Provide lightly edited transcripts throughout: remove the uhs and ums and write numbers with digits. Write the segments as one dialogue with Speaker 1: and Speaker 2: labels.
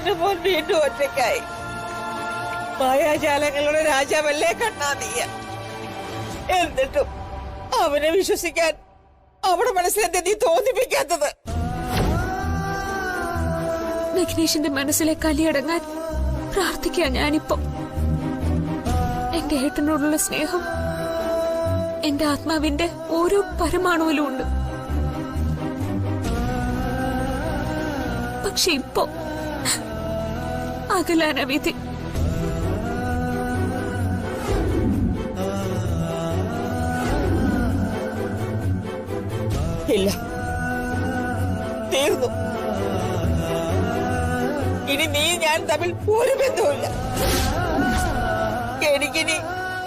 Speaker 1: എന്റെ മോൻ വീണ്ടും ഒറ്റയ്ക്കായി. മായാജാലങ്ങളുടെ രാജാവല്ലേ കണ്ണാ നീയ. എന്നിട്ടും അവനെ വിശ്വസിക്കാൻ അവിടെ മനസ്സിലെന്താ നീ തോന്നിപ്പിക്കാത്തത്?
Speaker 2: വിഘ്നേഷിന്റെ മനസ്സിലെ കലിയടങ്ങാൻ പ്രാർത്ഥിക്കാൻ ഞാനിപ്പോ. എന്റെ ഏട്ടനോടുള്ള സ്നേഹം എന്റെ ആത്മാവിന്റെ ഓരോ പരമാണുവിലും ഉണ്ട്. പക്ഷെ ഇപ്പോ അകലാന വിധി.
Speaker 1: ഇല്ല, തീർന്നു. ഇനി നീ ഞാൻ തമ്മിൽ ഒരു ബന്ധവുമില്ല. എനിക്കിനി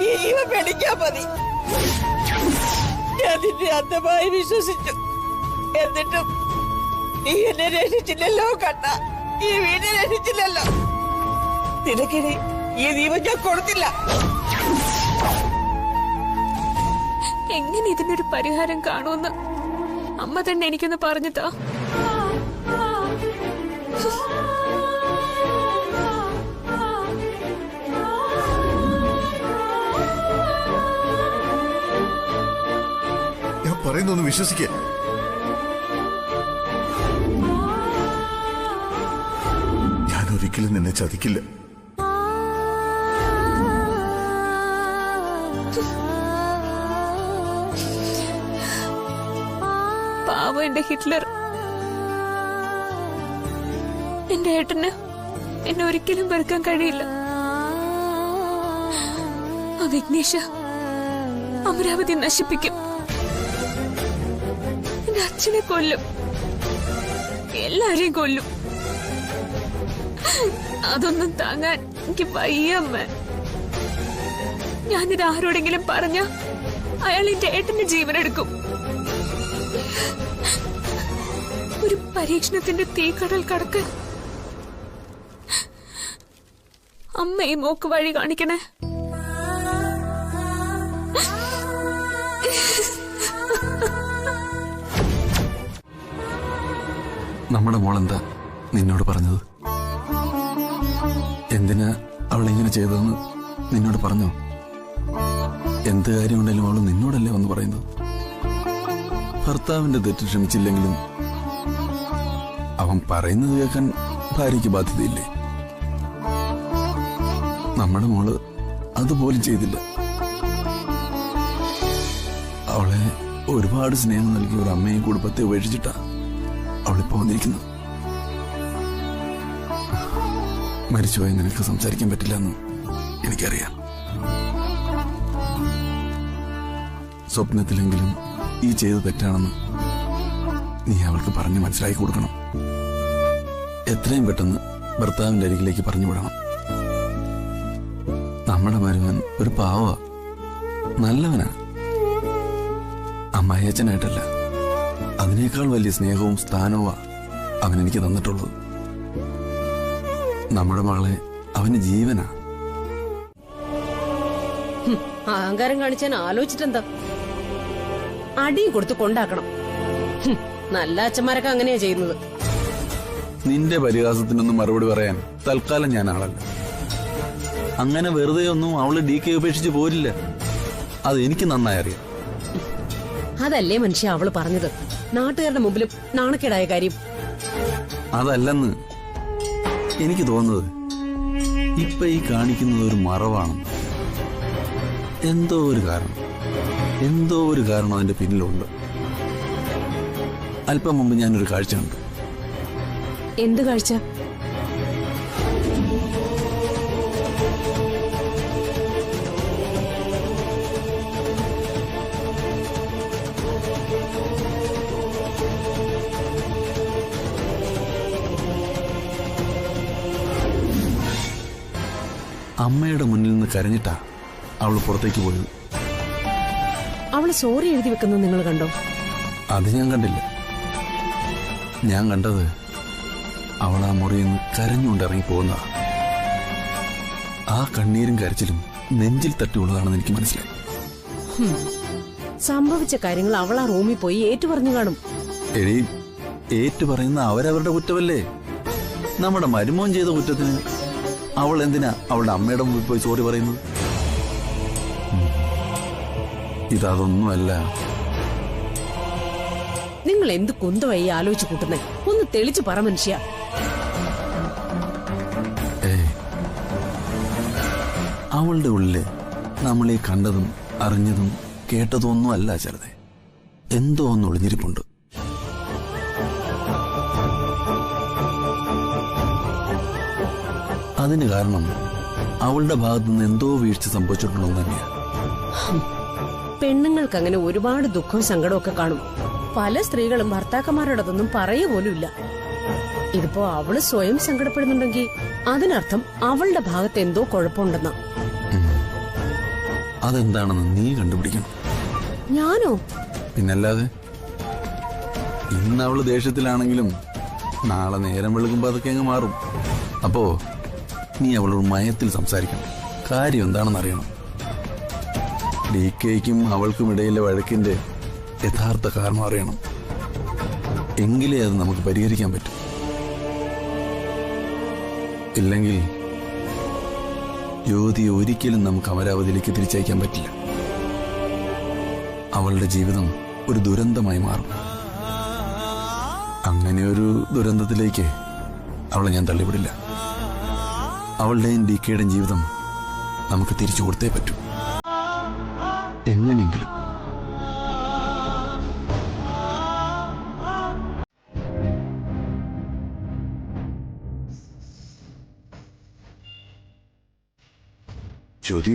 Speaker 1: ജീവൻ പേടിക്കാൻ മതി. ഞാൻ നിന്നെ അന്ധമായി വിശ്വസിച്ചു. എന്നിട്ടും നീ എന്നെ രക്ഷിച്ചില്ലല്ലോ കണ്ണ. ഈ വീടിനെ രക്ഷിച്ചില്ലല്ലോ. നിനക്കിനി ഈ ജീവൻ ഞാൻ കൊടുത്തില്ല.
Speaker 2: എങ്ങനെ ഇതിനൊരു പരിഹാരം കാണുമെന്ന് അമ്മ തന്നെ എനിക്കൊന്ന് പറഞ്ഞതാ.
Speaker 3: ഞാൻ പറയുന്നൊന്ന് വിശ്വസിക്ക. ഞാൻ ഒരിക്കലും നിന്നെ ചതിക്കില്ല.
Speaker 2: പാവം എന്റെ ഹിറ്റ്ലർ. എന്റെ ഏട്ടന് എന്നെ ഒരിക്കലും വെറുക്കാൻ കഴിയില്ല. ആ വിഘ്നേഷ അമരാവതി നശിപ്പിക്കും. എന്റെ അച്ഛനെ കൊല്ലും. എല്ലാരെയും കൊല്ലും. അതൊന്നും താങ്ങാൻ എനിക്ക് വയ്യമ്മ. ഞാനിത് ആരോടെങ്കിലും പറഞ്ഞ അയാൾ എന്റെ ഏട്ടന്റെ ജീവനെടുക്കും. ഒരു പരീക്ഷണത്തിന്റെ തീക്കടൽ കടക്കാൻ അമ്മ ഈ മോക്ക് വഴി കാണിക്കണേ.
Speaker 4: നമ്മുടെ മോളെന്താ നിന്നോട് പറഞ്ഞത്? എന്തിനാ അവളിങ്ങനെ ചെയ്തതെന്ന് നിന്നോട് പറഞ്ഞോ? എന്ത് കാര്യമുണ്ടെങ്കിലും അവൾ നിന്നോടല്ലേ വന്ന് പറയുന്നത്? ഭർത്താവിന്റെ തെറ്റ് ക്ഷമിച്ചില്ലെങ്കിലും അവൻ പറയുന്നത് കേൾക്കാൻ ഭാര്യയ്ക്ക് ബാധ്യതയില്ലേ? നമ്മുടെ മോള് അതുപോലും ചെയ്തില്ല. അവളെ ഒരുപാട് സ്നേഹം നൽകിയ ഒരു അമ്മയും കുടുംബത്തെ ഉപേക്ഷിച്ചിട്ടാ അവളിപ്പോ വന്നിരിക്കുന്നത്. മരിച്ചുപോയി നിനക്ക് സംസാരിക്കാൻ പറ്റില്ല എന്ന് എനിക്കറിയാം. സ്വപ്നത്തിലെങ്കിലും ഈ ചെയ്ത് തെറ്റാണെന്ന് നീ അവൾക്ക് പറഞ്ഞ് മനസ്സിലാക്കി കൊടുക്കണം. എത്രയും പെട്ടെന്ന് ഭർത്താവിന്റെ അരികിലേക്ക് പറഞ്ഞു വിടണം. നമ്മുടെ മരുമൻ ഒരു പാവ, നല്ലവനാ. അമ്മായിയച്ഛനായിട്ടല്ല, അതിനേക്കാൾ വലിയ സ്നേഹവും സ്ഥാനവുമാ അവൻ എനിക്ക് തന്നിട്ടുള്ളത്. നമ്മുടെ മകളെ അവന് ജീവനാ.
Speaker 5: അഹങ്കാരം കാണിച്ചാൻ ആലോചിച്ചിട്ടെന്താ? അടിയും കൊടുത്ത് കൊണ്ടാക്കണം. നല്ല അച്ഛന്മാരൊക്കെ അങ്ങനെയാ ചെയ്യുന്നത്.
Speaker 4: നിന്റെ പരിഹാസത്തിനൊന്നും മറുപടി പറയാൻ തൽക്കാലം ഞാൻ ആളല്ല. അങ്ങനെ വെറുതെ ഒന്നും അവള് DK ഉപേക്ഷിച്ച് പോരില്ല. അത് എനിക്ക് നന്നായി അറിയാം.
Speaker 5: അതല്ലേ മനുഷ്യ അവള് പറഞ്ഞത്, നാട്ടുകാരുടെ മുമ്പിലും നാണക്കേടായ കാര്യം.
Speaker 4: അതല്ലെന്ന് എനിക്ക് തോന്നുന്നത്. ഇപ്പൊ ഈ കാണിക്കുന്നത് ഒരു മറവാണ്. എന്തോ ഒരു കാരണം അതിന്റെ പിന്നിലുണ്ട്. അല്പം മുമ്പ് ഞാനൊരു കാഴ്ച കണ്ടു.
Speaker 5: എന്ത് കാഴ്ച?
Speaker 4: അമ്മയുടെ മുന്നിൽ നിന്ന് കരഞ്ഞിട്ടാ അവള് പുറത്തേക്ക് പോയത്.
Speaker 5: അവള് സോറി എഴുതി വെക്കുന്നത് നിങ്ങൾ കണ്ടോ?
Speaker 4: അത് ഞാൻ കണ്ടില്ല. ഞാൻ കണ്ടത് അവൾ ആ മുറിയിൽ നിന്ന് കരഞ്ഞുകൊണ്ട് ഇറങ്ങി പോകുന്നതാ. ആ കണ്ണീരും കരച്ചിലും നെഞ്ചിൽ തട്ടിയുള്ളതാണെന്ന് എനിക്ക് മനസ്സിലായി.
Speaker 5: സംഭവിച്ച കാര്യങ്ങൾ അവൾ ആ റൂമിൽ പോയി ഏറ്റു പറഞ്ഞു കാണും.
Speaker 4: ഏറ്റു പറയുന്ന അവരവരുടെ കുറ്റമല്ലേ? നമ്മുടെ മരുമോൻ ചെയ്ത കുറ്റത്തിന് അവൾ എന്തിനാ അവളുടെ അമ്മയുടെ മുമ്പിൽ പോയി സോറി പറയുന്നത്? ഇതൊന്നുമല്ല.
Speaker 5: നിങ്ങൾ എന്ത് കുന്തമായി ആലോചിച്ച് കൂട്ടുന്നേ? ഒന്ന് തെളിച്ചു പറ മനുഷ്യ.
Speaker 4: അവളുടെ ഉള്ളില് നമ്മളീ കണ്ടതും അറിഞ്ഞതും കേട്ടതും ഒന്നും അല്ല ചെറുതെ. എന്തോ ഒന്ന് ഒളിഞ്ഞിരിപ്പുണ്ട്. അതിന് കാരണം അവളുടെ ഭാഗത്തുനിന്ന് എന്തോ വീഴ്ച സംഭവിച്ചിട്ടുണ്ടെന്ന് തന്നെയാ.
Speaker 5: പെണ്ണുങ്ങൾക്ക് അങ്ങനെ ഒരുപാട് ദുഃഖവും സങ്കടവും ഒക്കെ കാണും. പല സ്ത്രീകളും ഭർത്താക്കന്മാരോടൊന്നും പറയുപോലുമില്ല. ഇതിപ്പോ അവള് സ്വയം സങ്കടപ്പെടുന്നുണ്ടെങ്കിൽ അതിനർത്ഥം അവളുടെ ഭാഗത്ത് എന്തോ കുഴപ്പമുണ്ടെന്നാ.
Speaker 4: അതെന്താണെന്ന് നീ കണ്ടുപിടിക്കണം.
Speaker 5: ഞാനോ?
Speaker 4: പിന്നല്ലാതെ. ഇന്ന് അവള് ദേഷ്യത്തിലാണെങ്കിലും നാളെ നേരം വെളുക്കുമ്പോ അതൊക്കെ അങ്ങ് മാറും. അപ്പോ നീ അവളോട് മയത്തിൽ സംസാരിക്കണം. കാര്യം എന്താണെന്ന് അറിയണം. DKയ്ക്കും അവൾക്കും ഇടയിലെ വഴക്കിന്റെ യഥാർത്ഥ കാരണം അറിയണം. എങ്കിലേ അത് നമുക്ക് പരിഹരിക്കാൻ പറ്റും. ഇല്ലെങ്കിൽ ജ്യോതിയെ ഒരിക്കലും നമുക്ക് അമരാവതിയിലേക്ക് തിരിച്ചയക്കാൻ പറ്റില്ല. അവളുടെ ജീവിതം ഒരു ദുരന്തമായി മാറും. അങ്ങനെ ഒരു ദുരന്തത്തിലേക്ക് അവളെ ഞാൻ തള്ളിവിടില്ല. അവളുടെയും DKയുടെയും ജീവിതം നമുക്ക് തിരിച്ചു കൊടുത്തേ പറ്റൂ, എങ്ങനെയെങ്കിലും.
Speaker 3: ജ്യോതി,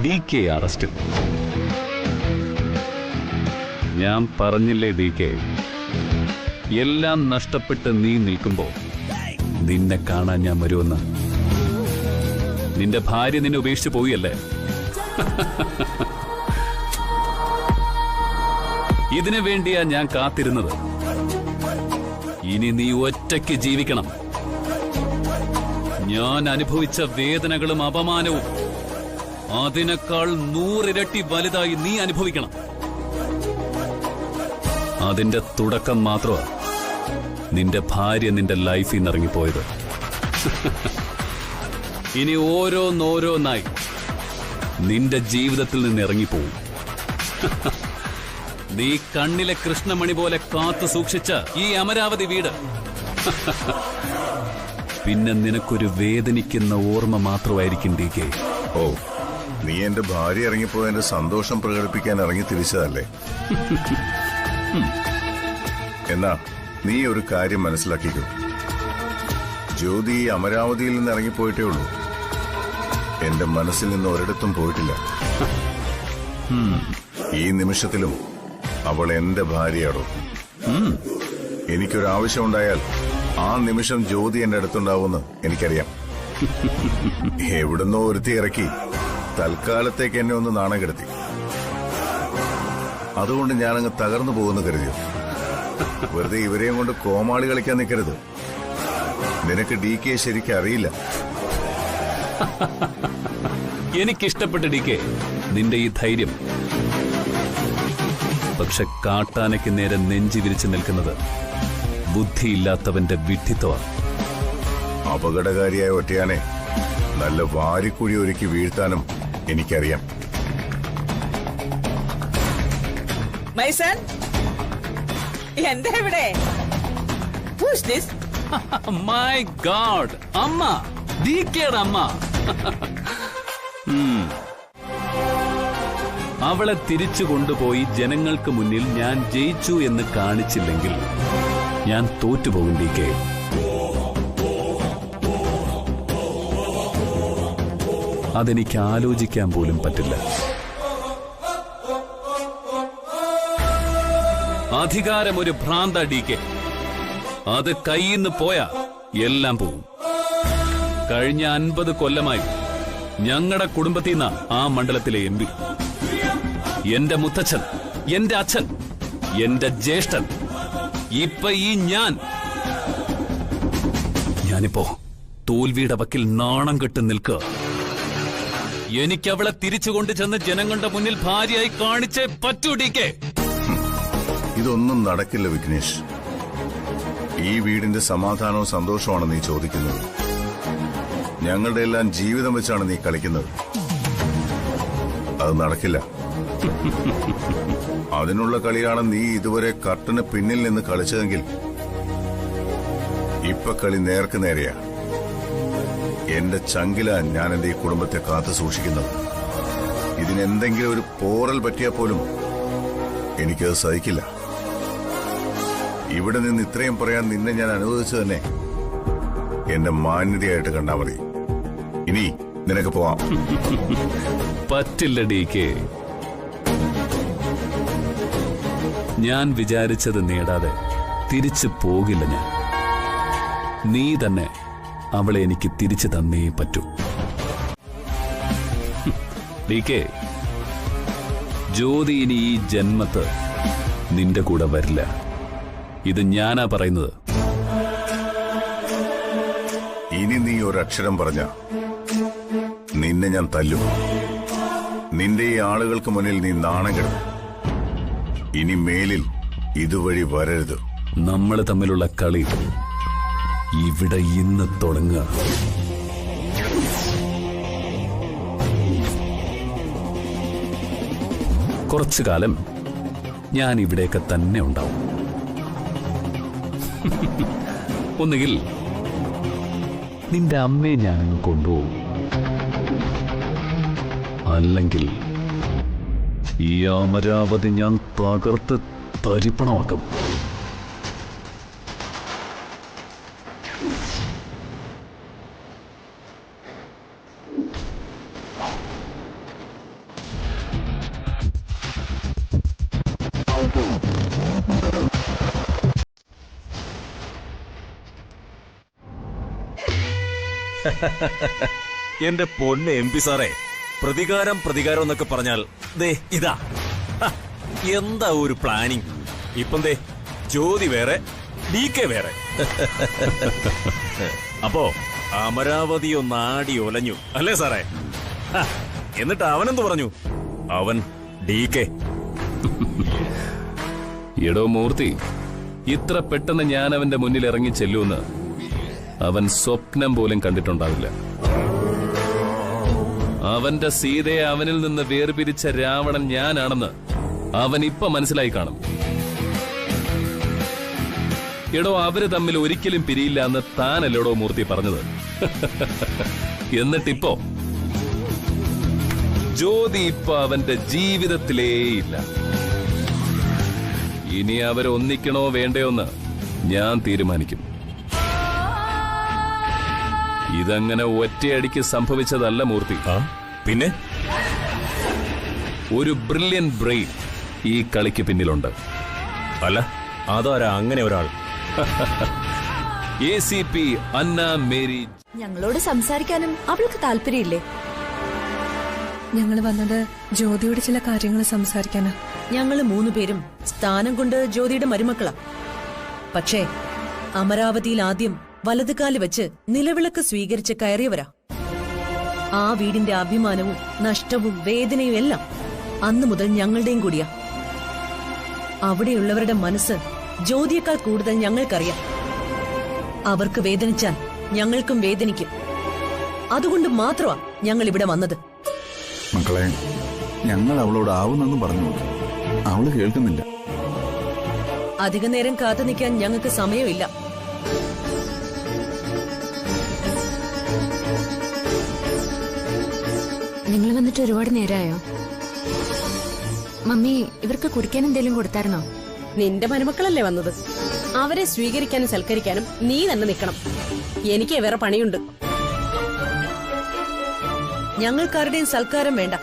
Speaker 6: DK അറസ്റ്റിൽ. ഞാൻ പറഞ്ഞില്ലേ DK, എല്ലാം നഷ്ടപ്പെട്ട് നീ നിൽക്കുമ്പോ നിന്നെ കാണാൻ ഞാൻ വരുമെന്ന്. നിന്റെ ഭാര്യ നിന്നെ ഉപേക്ഷിച്ച് പോയല്ലേ? ഇതിനു വേണ്ടിയാ ഞാൻ കാത്തിരുന്നത്. ഇനി നീ ഒറ്റയ്ക്ക് ജീവിക്കണം. ഞാൻ അനുഭവിച്ച വേദനകളും അപമാനവും അതിനേക്കാൾ 100 ഇരട്ടി വലുതായി നീ അനുഭവിക്കണം. അതിന്റെ തുടക്കം മാത്രമാ നിന്റെ ഭാര്യ നിന്റെ ലൈഫിൽ നിന്ന് ഇറങ്ങിപ്പോയത്. ഇനി ഓരോന്നോരോന്നായി നിന്റെ ജീവിതത്തിൽ നിന്ന് ഇറങ്ങിപ്പോവും. നീ കണ്ണിലെ കൃഷ്ണമണി പോലെ കാത്തു സൂക്ഷിച്ച ഈ അമരാവതി വീട് പിന്നെ നിനക്കൊരു വേദനിക്കുന്ന ഓർമ്മ മാത്രമായിരിക്കും DK.
Speaker 3: ഓ, നീ എന്റെ ഭാര്യ ഇറങ്ങിപ്പോയതിന്റെ സന്തോഷം പ്രകടിപ്പിക്കാൻ ഇറങ്ങി തിരിച്ചതല്ലേ? എന്നാ നീ ഒരു കാര്യം മനസ്സിലാക്കിക്കോ. ജ്യോതി അമരാവതിയിൽ നിന്ന് ഇറങ്ങിപ്പോയിട്ടേ ഉള്ളൂ. എന്റെ മനസ്സിൽ നിന്ന് ഒരിടത്തും പോയിട്ടില്ല. ഈ നിമിഷത്തിലും അവൾ എന്റെ ഭാര്യയാണോ? എനിക്കൊരാവശ്യമുണ്ടായാൽ ആ നിമിഷം ജ്യോതി എന്റെ അടുത്തുണ്ടാവുമെന്ന് എനിക്കറിയാം. എവിടുന്നോ ഒരുത്തി ഇറക്കി തൽക്കാലത്തേക്ക് എന്നെ ഒന്ന് നാണം കെടുത്തി. അതുകൊണ്ട് ഞാനങ്ങ് തകർന്നു പോകുന്നു കരുതിയോ? വെറുതെ ഇവരെയും കൊണ്ട് കോമാളി കളിക്കാൻ നിൽക്കരുത്. നിനക്ക് DK ശരിക്കും അറിയില്ല.
Speaker 6: എനിക്കിഷ്ടപ്പെട്ട DK നിന്റെ ഈ ധൈര്യം. പക്ഷെ കാട്ടാനയ്ക്ക് നേരെ നെഞ്ചി വിരിച്ചു നിൽക്കുന്നത് ബുദ്ധിയില്ലാത്തവന്റെ വിഡ്ഢിത്തമാണ്.
Speaker 3: അപകടകാരിയായ ഒറ്റയാനെ നല്ല വാരിക്കുഴി ഒരുക്കി വീഴ്ത്താനും എനിക്കറിയാം.
Speaker 1: മൈസൺ, എന്താ ഇവിടെ? Who's this?
Speaker 6: മൈ ഗോഡ്, അമ്മ, DKയുടെ അമ്മ. അവളെ തിരിച്ചു കൊണ്ടുപോയി ജനങ്ങൾക്ക് മുന്നിൽ ഞാൻ ജയിച്ചു എന്ന് കാണിച്ചില്ലെങ്കിൽ ഞാൻ തോറ്റുപോകും DK. അതെനിക്ക് ആലോചിക്കാൻ പോലും പറ്റില്ല. അധികാരം ഒരു ഭ്രാന്ത DK. അത് കയ്യിന്ന് പോയാ എല്ലാം പോവും. കഴിഞ്ഞ 50 കൊല്ലമായി ഞങ്ങളുടെ കുടുംബത്തിൽ നിന്ന ആ മണ്ഡലത്തിലെ MP, എന്റെ മുത്തച്ഛൻ, എന്റെ അച്ഛൻ, എന്റെ ജ്യേഷ്ഠൻ, ഇപ്പൊ ഈ ഞാനിപ്പോ തോൽവിയുടെ വക്കിൽ നാണം കെട്ട് നിൽക്കുക. എനിക്കവളെ തിരിച്ചുകൊണ്ട് ചെന്ന് ജനങ്ങളുടെ മുന്നിൽ ഭാര്യയായി കാണിച്ചേ പറ്റൂ DK.
Speaker 3: ഇതൊന്നും നടക്കില്ല വിഘ്നേഷ്. ഈ വീടിന്റെ സമാധാനവും സന്തോഷമാണ് നീ ചോദിക്കുന്നത്. ഞങ്ങളുടെ എല്ലാം ജീവിതം വെച്ചാണ് നീ കളിക്കുന്നത്. അത് നടക്കില്ല. അതിനുള്ള കളിയാണ് നീ ഇതുവരെ കർട്ടന് പിന്നിൽ നിന്ന് കളിച്ചതെങ്കിൽ ഇപ്പൊ കളി നേർക്ക് നേരെയാ. എന്റെ ചങ്കില ഞാൻ എന്റെ ഈ കുടുംബത്തെ കാത്തു സൂക്ഷിക്കുന്നത്. ഇതിനെന്തെങ്കിലും ഒരു പോറൽ പറ്റിയാൽ പോലും എനിക്കത് സഹിക്കില്ല. ഇവിടെ നിന്ന് ഇത്രയും പറയാൻ നിന്നെ ഞാൻ അനുവദിച്ചു തന്നെ എന്റെ മാന്യതയായിട്ട് കണ്ടാ മതി. ഇനി നിനക്ക് പോവാം.
Speaker 6: പറ്റില്ല DK. ഞാൻ വിചാരിച്ചത് നേടാതെ തിരിച്ചു പോകില്ല ഞാൻ. നീ തന്നെ അവളെ എനിക്ക് തിരിച്ചു തന്നേ പറ്റൂ. DK, ജ്യോതി ഇനി ഈ ജന്മത്ത് നിന്റെ കൂടെ വരില്ല. ഇത് ഞാനാ പറയുന്നത്.
Speaker 3: ഇനി നീ ഒരക്ഷരം പറഞ്ഞ നിന്നെ ഞാൻ തല്ലും. നിന്റെ ഈ ആളുകൾക്ക് മുന്നിൽ നീ നാണം കെടും. ഇനി മേലിൽ ഇതുവഴി വരരുത്.
Speaker 6: നമ്മൾ തമ്മിലുള്ള കളി ഇവിടെ ഇന്ന് തുടങ്ങുക. കുറച്ചു കാലം ഞാൻ ഇവിടെയൊക്കെ തന്നെ ഉണ്ടാവും. ഒന്നുകിൽ നിന്റെ അമ്മയെ ഞാനങ്ങ് കൊണ്ടുപോകും, അല്ലെങ്കിൽ ഈ അമരാവതി ഞാൻ തകർത്ത് തരിപ്പണമാക്കും.
Speaker 7: എന്റെ പൊന്ന് MP സാറേ, പ്രതികാരം എന്നൊക്കെ പറഞ്ഞാൽ ദേ ഇതാ. എന്താ ഒരു പ്ലാനിങ്. ഇപ്പം ദേ ജ്യോതി വേറെ, DK വേറെ. അപ്പോ അമരാവതി ഒന്നാടി ഒലഞ്ഞു അല്ലേ സാറേ? എന്നിട്ട് അവനെന്ത് പറഞ്ഞു? അവൻ DK.
Speaker 6: എടോ മൂർത്തി, ഇത്ര പെട്ടെന്ന് ഞാൻ അവന്റെ മുന്നിൽ ഇറങ്ങി ചെല്ലുമെന്ന് അവൻ സ്വപ്നം പോലും കണ്ടിട്ടുണ്ടാവില്ല. അവന്റെ സീതയെ അവനിൽ നിന്ന് വേർപിരിച്ച രാവണൻ ഞാനാണെന്ന് അവൻ ഇപ്പൊ മനസ്സിലായി കാണും. എടോ, അവര് തമ്മിൽ ഒരിക്കലും പിരിയില്ല എന്ന് താനല്ലോടോ മൂർത്തി പറഞ്ഞത്. എന്നിട്ടിപ്പോ ജ്യോതി ഇപ്പൊ അവന്റെ ജീവിതത്തിലേയില്ല. ഇനി അവരൊന്നിക്കണോ വേണ്ടയോന്ന് ഞാൻ തീരുമാനിക്കും. ഇതങ്ങനെ ഒറ്റയടിക്ക് സംഭവിച്ചതല്ല മൂർത്തി.
Speaker 7: പിന്നെ
Speaker 6: ഒരു ബ്രില്യൻ ബ്രെയിൻ ഈ കളിക്ക് പിന്നിലുണ്ട്.
Speaker 7: അല്ല, അതാരാ അങ്ങനെ ഒരാൾ?
Speaker 6: ACP Anna Mary.
Speaker 2: ഞങ്ങളോട് സംസാരിക്കാനും അവൾക്ക് താല്പര്യമില്ലേ?
Speaker 8: ഞങ്ങൾ വന്നത് ജ്യോതിയോട് ചില കാര്യങ്ങൾ സംസാരിക്കാനാ.
Speaker 5: ഞങ്ങള് 3 പേരും സ്ഥാനം കൊണ്ട് ജ്യോതിയുടെ മരുമക്കളാ. പക്ഷേ അമരാവതിയിൽ ആദ്യം വലതുകാല് വെച്ച് നിലവിളക്ക് സ്വീകരിച്ച് കയറിയവരാ. ആ വീടിന്റെ അഭിമാനവും നഷ്ടവും വേദനയും എല്ലാം അന്നു മുതൽ ഞങ്ങളുടെയും കൂടിയാ. അവിടെയുള്ളവരുടെ മനസ്സ് ജ്യോതിയേക്കാൾ കൂടുതൽ ഞങ്ങൾക്കറിയാം. അവർക്ക് വേദനിച്ചാൽ ഞങ്ങൾക്കും വേദനിക്കും. അതുകൊണ്ട് മാത്രമാ ഞങ്ങൾ ഇവിടെ വന്നത്.
Speaker 4: മക്കളെ, ഞങ്ങൾ അവളോട് ആവുന്നെന്ന് പറഞ്ഞു നോക്കി. അവള് കേൾക്കുന്നില്ല.
Speaker 5: അധിക നേരം കാത്തു നിൽക്കാൻ ഞങ്ങൾക്ക് സമയമില്ല.
Speaker 2: നിങ്ങൾ വന്നിട്ട് ഒരുപാട് നേരമായോ? മമ്മി ഇവർക്ക് കുടിക്കാൻ എന്തെങ്കിലും കൊടുത്തായിരുന്നോ?
Speaker 5: നിന്റെ മരുമക്കളല്ലേ വന്നത്, അവരെ സ്വീകരിക്കാനും സൽക്കരിക്കാനും നീ തന്നെ നിൽക്കണം. എനിക്ക് വേറെ പണിയുണ്ട്.
Speaker 1: ഞങ്ങൾക്കാരുടെയും സൽക്കാരം വേണ്ട.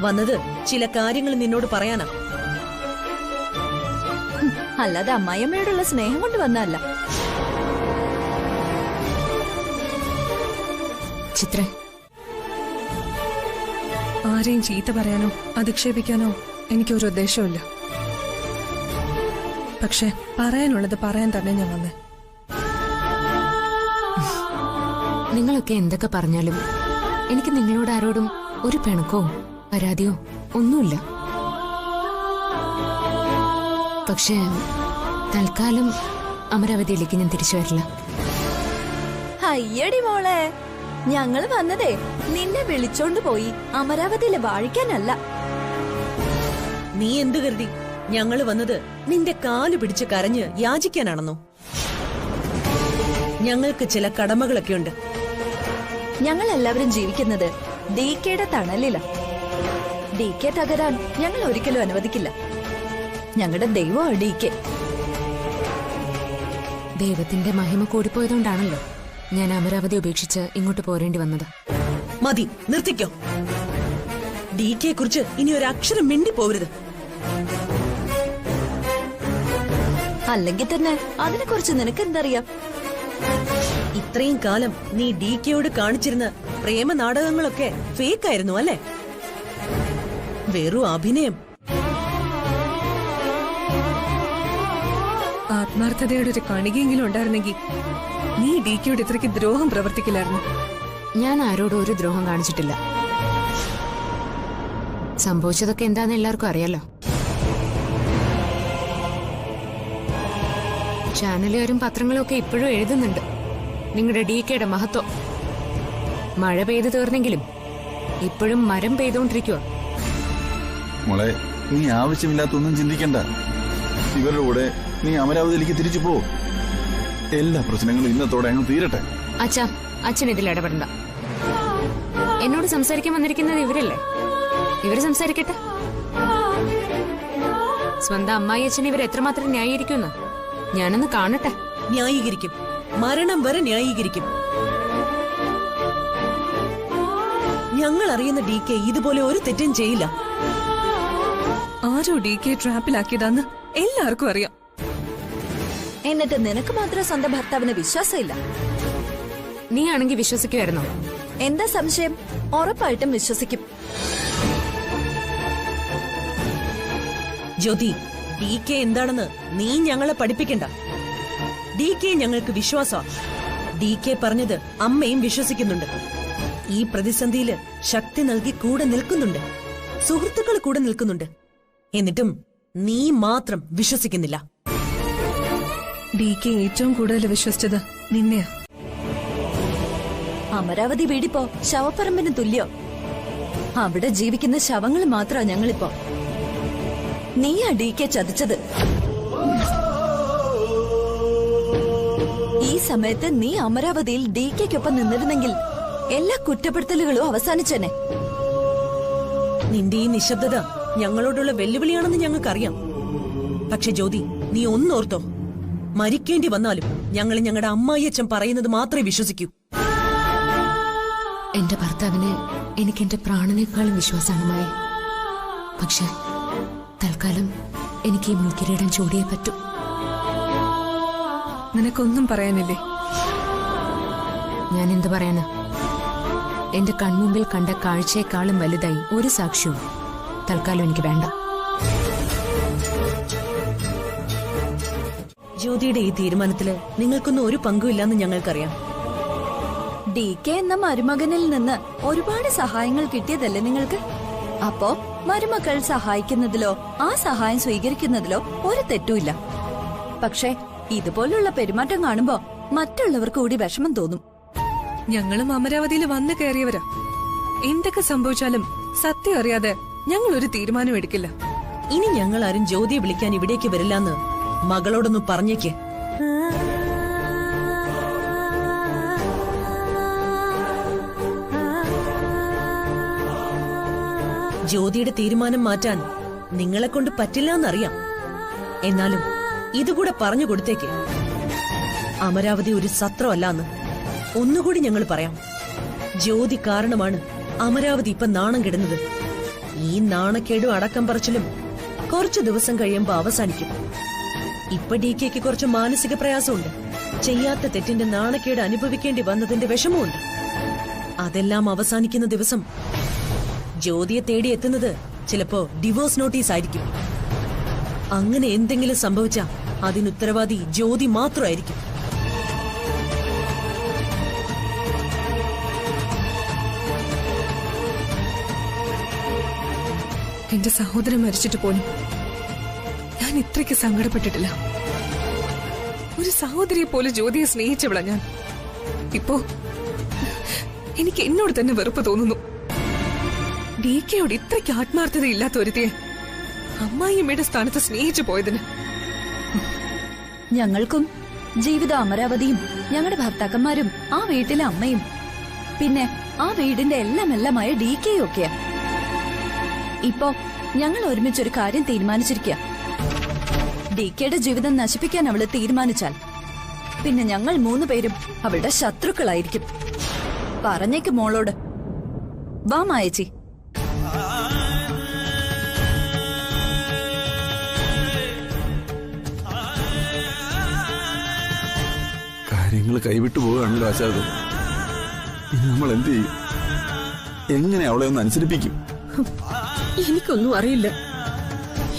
Speaker 1: വന്നത് ചില കാര്യങ്ങൾ നിന്നോട് പറയാനാ.
Speaker 9: അല്ലാതെ അമ്മായിയമ്മയോടുള്ള സ്നേഹം കൊണ്ട് വന്നതല്ല.
Speaker 2: ചിത്ര,
Speaker 8: ആരെയും ചീത്ത പറയാനോ അധിക്ഷേപിക്കാനോ എനിക്കൊരു ഉദ്ദേശമില്ല. പക്ഷെ പറയാനുള്ളത് പറയാൻ തന്നെ ഞാൻ വന്നേ.
Speaker 2: നിങ്ങളൊക്കെ എന്തൊക്കെ പറഞ്ഞാലും എനിക്ക് നിങ്ങളോട് ആരോടും ഒരു പിണക്കവും പരാതിയോ ഒന്നുമില്ല. പക്ഷേ തൽക്കാലം അമരാവതിയിലേക്ക് ഞാൻ തിരിച്ചു വരില്ല.
Speaker 9: അയ്യടി മോളെ, ഞങ്ങള് വന്നതേ നിന്നെ വിളിച്ചോണ്ട് പോയി അമരാവതിയിലെ വാഴിക്കാനല്ല.
Speaker 1: നീ എന്തു കരുതി ഞങ്ങള് വന്നത് നിന്റെ കാല് പിടിച്ച് കരഞ്ഞ് യാചിക്കാനാണെന്നോ? ഞങ്ങൾക്ക് ചില കടമകളൊക്കെ ഉണ്ട്.
Speaker 9: ഞങ്ങൾ എല്ലാവരും ജീവിക്കുന്നത് ഡി കെയുടെ തണലില. ഡി കെ തകരാൻ ഞങ്ങൾ ഒരിക്കലും അനുവദിക്കില്ല. ഞങ്ങളുടെ ദൈവമാണ് ഡി കെ.
Speaker 2: ദൈവത്തിന്റെ മഹിമ കൂടിപ്പോയതുകൊണ്ടാണല്ലോ ഞാൻ അമരാവതി ഉപേക്ഷിച്ച് ഇങ്ങോട്ട് പോരേണ്ടി വന്നത്.
Speaker 1: മതി, നിർത്തിക്കോ. ഡി കെ കുറിച്ച് ഇനി ഒരു അക്ഷരം മിണ്ടി പോവരുത്.
Speaker 9: അല്ലെങ്കിൽ തന്നെ അതിനെ കുറിച്ച് നിനക്ക് എന്തറിയാം?
Speaker 1: ഇത്രയും കാലം നീ ഡി കെയോട് കാണിച്ചിരുന്ന പ്രേമ നാടകങ്ങളൊക്കെ ഫേക്ക് ആയിരുന്നു അല്ലേ? വെറും അഭിനയം.
Speaker 8: ആത്മാർത്ഥതയുടെ ഒരു കണികയെങ്കിലും ഉണ്ടായിരുന്നെങ്കിൽ നീ ഡി കെയോട് ഇത്രയ്ക്ക് ദ്രോഹം പ്രവർത്തിക്കില്ലായിരുന്നു.
Speaker 2: ഞാൻ ആരോടും ഒരു ദ്രോഹം കാണിച്ചിട്ടില്ല. സംഭവിച്ചതൊക്കെ എന്താന്ന് എല്ലാവർക്കും അറിയാലോ. ചാനലുകാരും പത്രങ്ങളും ഒക്കെ ഇപ്പോഴും എഴുതുന്നുണ്ട് നിങ്ങളുടെ ഡി കെയുടെ മഹത്വം. മഴ പെയ്തു തീർന്നെങ്കിലും ഇപ്പോഴും മരം പെയ്തുകൊണ്ടിരിക്കുക.
Speaker 4: മോളെ, നീ ആവശ്യമില്ലാത്തൊന്നും ചിന്തിക്കണ്ട. ഇവരുടെ കൂടെ നീ അമരാവതിയിലേക്ക് തിരിച്ചു പോ. എല്ലാ പ്രശ്നങ്ങളും ഇന്നത്തോടെ അങ്ങ് തീരട്ടെ.
Speaker 2: അച്ഛൻ ഇതിൽ ഇടപെടണ്ട. എന്നോട് സംസാരിക്കാൻ വന്നിരിക്കുന്നത് ഇവരല്ലേ, ഇവര് സംസാരിക്കട്ടെ. സ്വന്തം അമ്മായി അച്ഛൻ ഇവർ എത്രമാത്രം ന്യായീകരിക്കുമെന്ന് ഞാനൊന്ന് കാണട്ടെ.
Speaker 1: ന്യായീകരിക്കും, മരണം വരെ ന്യായീകരിക്കും. ഞങ്ങൾ അറിയുന്ന ഡി കെ ഇതുപോലെ ഒരു തെറ്റും ചെയ്യില്ല.
Speaker 8: ആരോ ഡി കെ ട്രാപ്പിലാക്കിയതാന്ന് എല്ലാവർക്കും അറിയാം.
Speaker 9: എന്നിട്ട് നിനക്ക് മാത്രം സ്വന്തം ഭർത്താവിന് വിശ്വാസമില്ല.
Speaker 2: നീ ആണെങ്കിൽ വിശ്വസിക്കുമായിരുന്നോ?
Speaker 9: എന്താ സംശയം? ഉറപ്പായിട്ടും വിശ്വസിക്കും.
Speaker 1: ജ്യോതി, ഡി കെ എന്താണെന്ന് നീ ഞങ്ങളെ പഠിപ്പിക്കണ്ട. ഡി കെ ഞങ്ങൾക്ക് വിശ്വാസമാണ്. ഡി കെ പറഞ്ഞത് അമ്മയും വിശ്വസിക്കുന്നുണ്ട്. ഈ പ്രതിസന്ധിയില് ശക്തി നൽകി കൂടെ നിൽക്കുന്നുണ്ട്, സുഹൃത്തുക്കൾ കൂടെ നിൽക്കുന്നുണ്ട്. എന്നിട്ടും നീ മാത്രം വിശ്വസിക്കുന്നില്ല.
Speaker 8: ഡി കെ ഏറ്റവും കൂടുതൽ വിശ്വസിച്ചത് നിന്നെയാ.
Speaker 9: അമരാവതി വീടിപ്പോ ശവപ്പറമ്പിന് തുല്യോ. അവിടെ ജീവിക്കുന്ന ശവങ്ങൾ മാത്രമാ ഞങ്ങളിപ്പോ. നീയാ ഡി കെ ചതിച്ചത്. ഈ സമയത്ത് നീ അമരാവതിയിൽ ഡി കെക്കൊപ്പം നിന്നിരുന്നെങ്കിൽ എല്ലാ കുറ്റപ്പെടുത്തലുകളും അവസാനിച്ചെന്നെ.
Speaker 1: നിന്റെ ഈ നിശബ്ദത ഞങ്ങളോടുള്ള വെല്ലുവിളിയാണെന്ന് ഞങ്ങൾക്കറിയാം. പക്ഷെ ജ്യോതി, നീ ഒന്നോർത്തോ, മരിക്കേണ്ടി വന്നാലും ഞങ്ങൾ ഞങ്ങളുടെ അമ്മായിയച്ഛൻ പറയുന്നത് മാത്രമേ വിശ്വസിക്കൂ.
Speaker 2: എന്റെ ഭർത്താവിന് എനിക്ക് എന്റെ പ്രാണനേക്കാളും വിശ്വാസമാണ് മായ. പക്ഷെ തൽക്കാലം എനിക്ക് ഈ മുൾക്കിരീടം ചൂടിയേ പറ്റൂ.
Speaker 8: നിനക്കൊന്നും പറയാനില്ലേ?
Speaker 2: ഞാൻ എന്ത് പറയാനാ? എന്റെ കൺമുമ്പിൽ കണ്ട കാഴ്ചയെക്കാളും വലുതായി ഒരു സാക്ഷ്യവും തൽക്കാലം എനിക്ക് വേണ്ട.
Speaker 1: ജ്യോതിയുടെ ഈ തീരുമാനത്തില് നിങ്ങൾക്കൊന്നും ഒരു പങ്കുമില്ലെന്ന് ഞങ്ങൾക്കറിയാം.
Speaker 9: ഡി കെ എന്ന മരുമകനിൽ നിന്ന് ഒരുപാട് സഹായങ്ങൾ കിട്ടിയതല്ലേ നിങ്ങൾക്ക്? അപ്പോ മരുമക്കൾ സഹായിക്കുന്നതിലോ ആ സഹായം സ്വീകരിക്കുന്നതിലോ ഒരു തെറ്റുമില്ല. പക്ഷേ ഇതുപോലുള്ള പെരുമാറ്റം കാണുമ്പോ മറ്റുള്ളവർക്ക് കൂടി വിഷമം തോന്നും.
Speaker 8: ഞങ്ങളും അമരാവതിയിൽ വന്നു കയറിയവരാ. എന്തൊക്കെ സംഭവിച്ചാലും സത്യം അറിയാതെ ഞങ്ങൾ ഒരു തീരുമാനം എടുക്കില്ല.
Speaker 1: ഇനി ഞങ്ങൾ ആരും ജ്യോതിയെ വിളിക്കാൻ ഇവിടേക്ക് വരില്ലെന്ന് മകളോടൊന്ന് പറഞ്ഞേക്ക്. ജ്യോതിയുടെ തീരുമാനം മാറ്റാൻ നിങ്ങളെ കൊണ്ട് പറ്റില്ല എന്നറിയാം. എന്നാലും ഇതുകൂടെ പറഞ്ഞു കൊടുത്തേക്ക്. അമരാവതി ഒരു സത്രമല്ലാന്ന് ഒന്നുകൂടി ഞങ്ങൾ പറയാം. ജ്യോതി കാരണമാണ് അമരാവതി ഇപ്പൊ നാണം കെടുന്നത്. ഈ നാണക്കേടും അടക്കം പറച്ചിലും കുറച്ചു ദിവസം കഴിയുമ്പോ അവസാനിക്കും. ഇപ്പൊ DKക്ക് കുറച്ച് മാനസിക പ്രയാസമുണ്ട്. ചെയ്യാത്ത തെറ്റിന്റെ നാണക്കേട് അനുഭവിക്കേണ്ടി വന്നതിന്റെ വിഷമമുണ്ട്. അതെല്ലാം അവസാനിക്കുന്ന ദിവസം ജ്യോതിയെ തേടി എത്തുന്നത് ചിലപ്പോ ഡിവോഴ്സ് നോട്ടീസ് ആയിരിക്കും. അങ്ങനെ എന്തെങ്കിലും സംഭവിച്ചാ അതിനുത്തരവാദി ജ്യോതി മാത്രമായിരിക്കും.
Speaker 8: എന്റെ സഹോദരൻ മരിച്ചിട്ട് പോലും ഞാൻ ഇത്രയ്ക്ക് സങ്കടപ്പെട്ടിട്ടില്ല. ഒരു സഹോദരിയെ പോലെ ജ്യോതിയെ സ്നേഹിച്ചവളാ ഞാൻ. ഇപ്പോ എനിക്ക് എന്നോട് തന്നെ വെറുപ്പ് തോന്നുന്നു. DKയോട് ഇത്രയ്ക്ക് ആത്മാർത്ഥതയില്ലാത്ത ഒരുത്തിയെ അമ്മായിയമ്മയുടെ സ്ഥാനത്ത് സ്നേഹിച്ചു പോയതിന്.
Speaker 9: ഞങ്ങൾക്കും ജീവിത അമരാവതിയും ഞങ്ങളുടെ ഭർത്താക്കന്മാരും ആ വീട്ടിലെ അമ്മയും പിന്നെ ആ വീടിന്റെ എല്ലാമായ DKയും ഒക്കെയാ. ഇപ്പോ ഞങ്ങൾ ഒരുമിച്ചൊരു കാര്യം തീരുമാനിച്ചിരിക്കുക. DKയുടെ ജീവിതം നശിപ്പിക്കാൻ അവള് തീരുമാനിച്ചാൽ പിന്നെ ഞങ്ങൾ 3 പേരും അവളുടെ ശത്രുക്കളായിരിക്കും. പറഞ്ഞേക്ക് മോളോട്. വാ മായച്ചി.
Speaker 4: കാര്യങ്ങൾ കൈവിട്ടു പോവുകയാണല്ലോ ആശാദ്. ഇനി നമ്മൾ എന്ത് ചെയ്യും? എങ്ങനെ അവളെ ഒന്ന് അനുസരിപ്പിക്കും?
Speaker 5: എനിക്കൊന്നും അറിയില്ല.